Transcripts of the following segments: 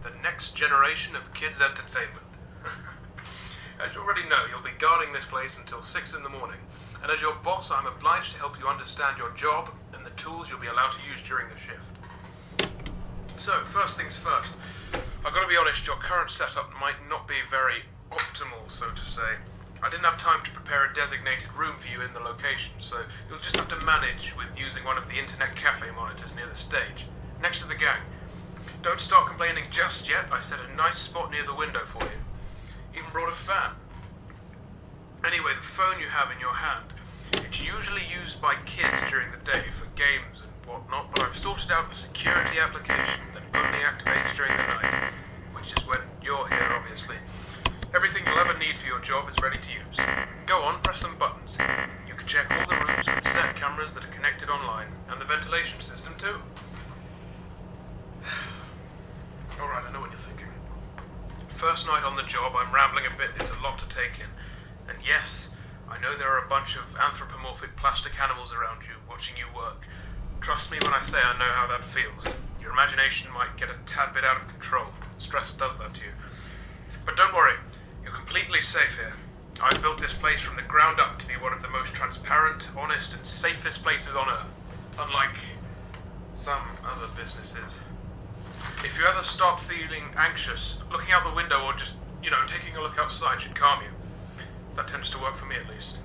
the next generation of kids' entertainment. As you already know, you'll be guarding this place until 6 in the morning, and as your boss, I'm obliged to help you understand your job and the tools you'll be allowed to use during the shift. So, first things first, I've got to be honest, your current setup might not be very optimal, so to say. I didn't have time to prepare a designated room for you in the location, so you'll just have to manage with using one of the internet cafe monitors near the stage, next to the gang. Don't start complaining just yet, I set a nice spot near the window for you. Even brought a fan. Anyway, the phone you have in your hand, it's usually used by kids during the day for games and whatnot, but I've sorted out a security application that only activates during the night, which is when you're here, obviously. Everything you'll ever need for your job is ready to use. Go on, press some buttons. You can check all the rooms with set cameras that are connected online, and the ventilation system too. Alright, I know what you're thinking. First night on the job, I'm rambling a bit, it's a lot to take in. And yes, I know there are a bunch of anthropomorphic plastic animals around you, watching you work. Trust me when I say I know how that feels. Your imagination might get a tad bit out of control. Stress does that to you. But don't worry, you're completely safe here. I've built this place from the ground up to be one of the most transparent, honest, and safest places on Earth. Unlike some other businesses. If you ever start feeling anxious, looking out the window or just, taking a look outside should calm you. That tends to work for me at least.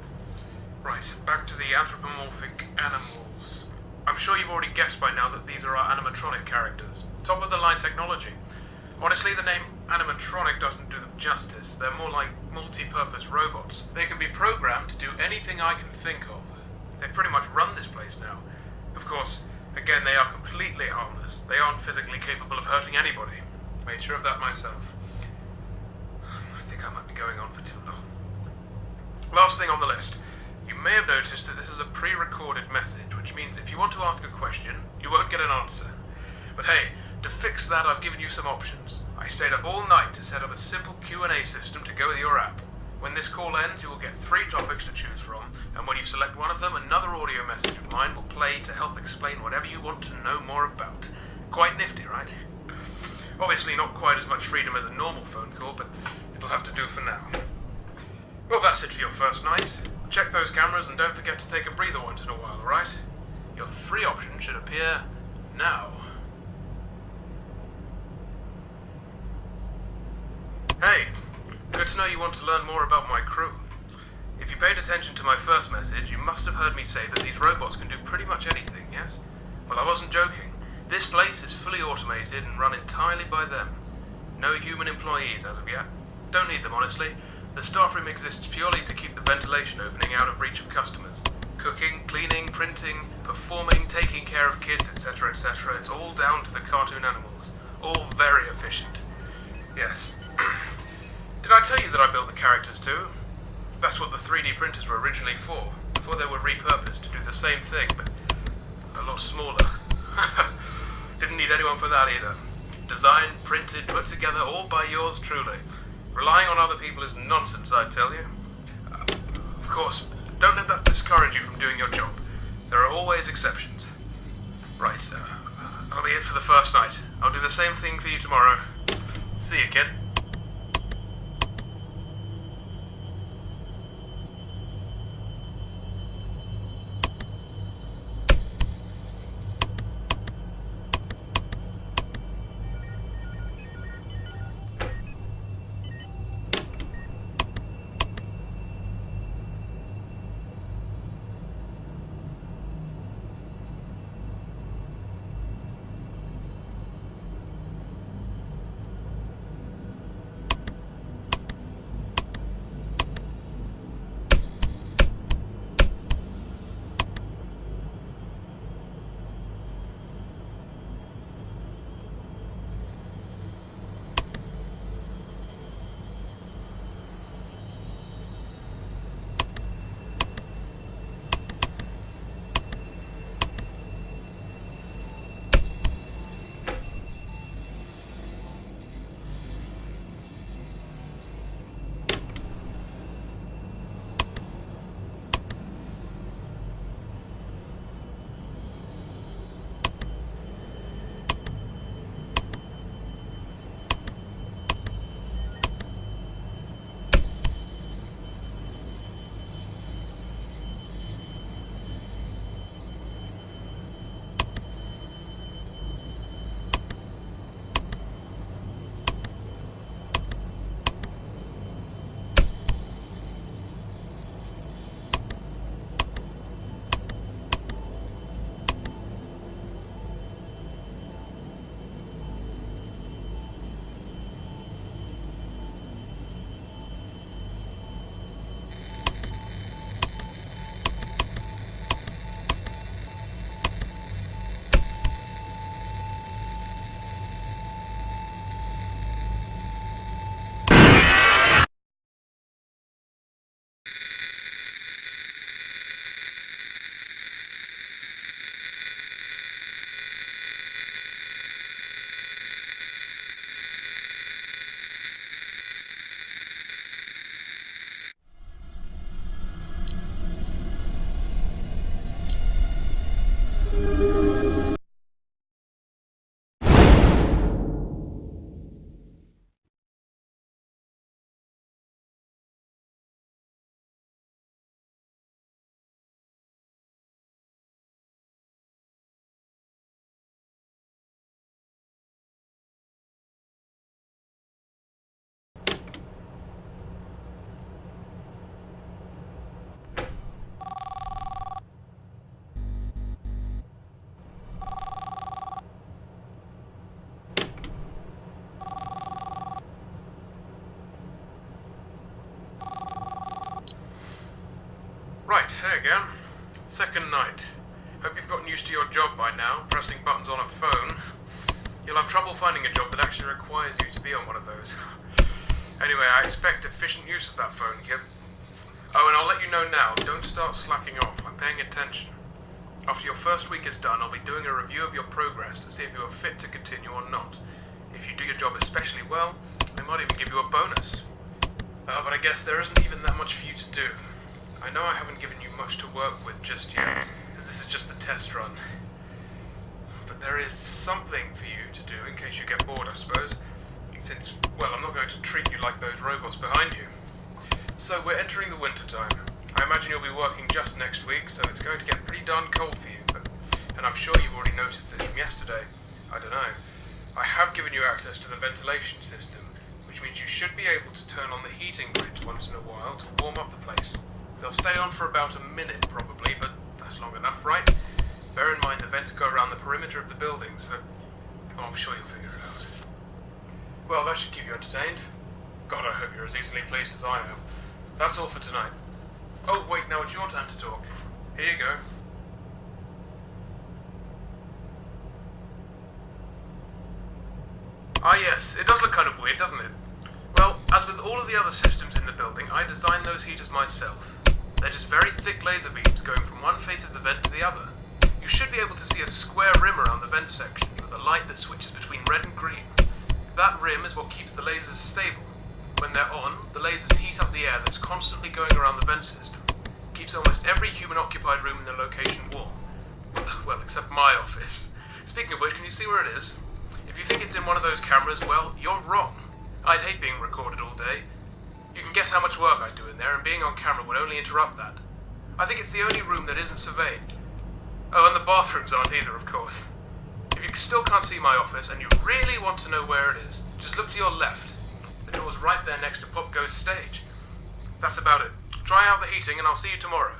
Right, back to the anthropomorphic animals. I'm sure you've already guessed by now that these are our animatronic characters. Top of the line technology. Honestly, the name animatronic doesn't do them justice. They're more like multi-purpose robots. They can be programmed to do anything I can think of. They pretty much run this place now. Of course, again, they are completely harmless. They aren't physically capable of hurting anybody. Made sure of that myself. I think I might be going on for too long. Last thing on the list. You may have noticed that this is a pre-recorded message, which means if you want to ask a question, you won't get an answer. But hey, to fix that, I've given you some options. I stayed up all night to set up a simple Q&A system to go with your app. When this call ends, you will get 3 topics to choose from, and when you select one of them, another audio message of mine will play to help explain whatever you want to know more about. Quite nifty, right? Obviously not quite as much freedom as a normal phone call, but it'll have to do for now. Well, that's it for your first night. Check those cameras and don't forget to take a breather once in a while, alright? Your 3 options should appear now. Hey, good to know you want to learn more about my crew. If you paid attention to my first message, you must have heard me say that these robots can do pretty much anything, yes? Well, I wasn't joking. This place is fully automated and run entirely by them. No human employees as of yet. Don't need them, honestly. The staff room exists purely to keep the ventilation opening out of reach of customers. Cooking, cleaning, printing, performing, taking care of kids, etc., etc. It's all down to the cartoon animals. All very efficient. Yes. Did I tell you that I built the characters too? That's what the 3D printers were originally for, before they were repurposed to do the same thing, but a lot smaller. Didn't need anyone for that either. Designed, printed, put together, all by yours truly. Relying on other people is nonsense, I tell you. Of course, don't let that discourage you from doing your job. There are always exceptions. Right, that'll be it for the first night. I'll do the same thing for you tomorrow. See you, kid. Right, hey again. Second night. Hope you've gotten used to your job by now, pressing buttons on a phone. You'll have trouble finding a job that actually requires you to be on one of those. Anyway, I expect efficient use of that phone, Kip. Oh, and I'll let you know now, don't start slacking off. I'm paying attention. After your first week is done, I'll be doing a review of your progress to see if you are fit to continue or not. If you do your job especially well, I might even give you a bonus. But I guess there isn't even that much for you to do. I know I haven't given you much to work with just yet, because this is just the test run. But there is something for you to do in case you get bored, I suppose. Since, well, I'm not going to treat you like those robots behind you. So we're entering the winter time. I imagine you'll be working just next week, so it's going to get pretty darn cold for you. And I'm sure you've already noticed this from yesterday. I don't know. I have given you access to the ventilation system, which means you should be able to turn on the heating grids once in a while to warm up the place. They'll stay on for about a minute probably, but that's long enough, right? Bear in mind the vents go around the perimeter of the building, so I'm sure you'll figure it out. Well, that should keep you entertained. God, I hope you're as easily pleased as I am. That's all for tonight. Oh, wait, now it's your turn to talk. Here you go. Ah yes, it does look kind of weird, doesn't it? Well, as with all of the other systems in the building, I designed those heaters myself. They're just very thick laser beams going from one face of the vent to the other. You should be able to see a square rim around the vent section with a light that switches between red and green. That rim is what keeps the lasers stable. When they're on, the lasers heat up the air that's constantly going around the vent system. It keeps almost every human-occupied room in the location warm. Well, except my office. Speaking of which, can you see where it is? If you think it's in one of those cameras, well, you're wrong. I'd hate being recorded all day. You can guess how much work I do in there, and being on camera would only interrupt that. I think it's the only room that isn't surveyed. Oh, and the bathrooms aren't either, of course. If you still can't see my office, and you really want to know where it is, just look to your left. The door's right there next to Popgoes stage. That's about it. Try out the heating, and I'll see you tomorrow.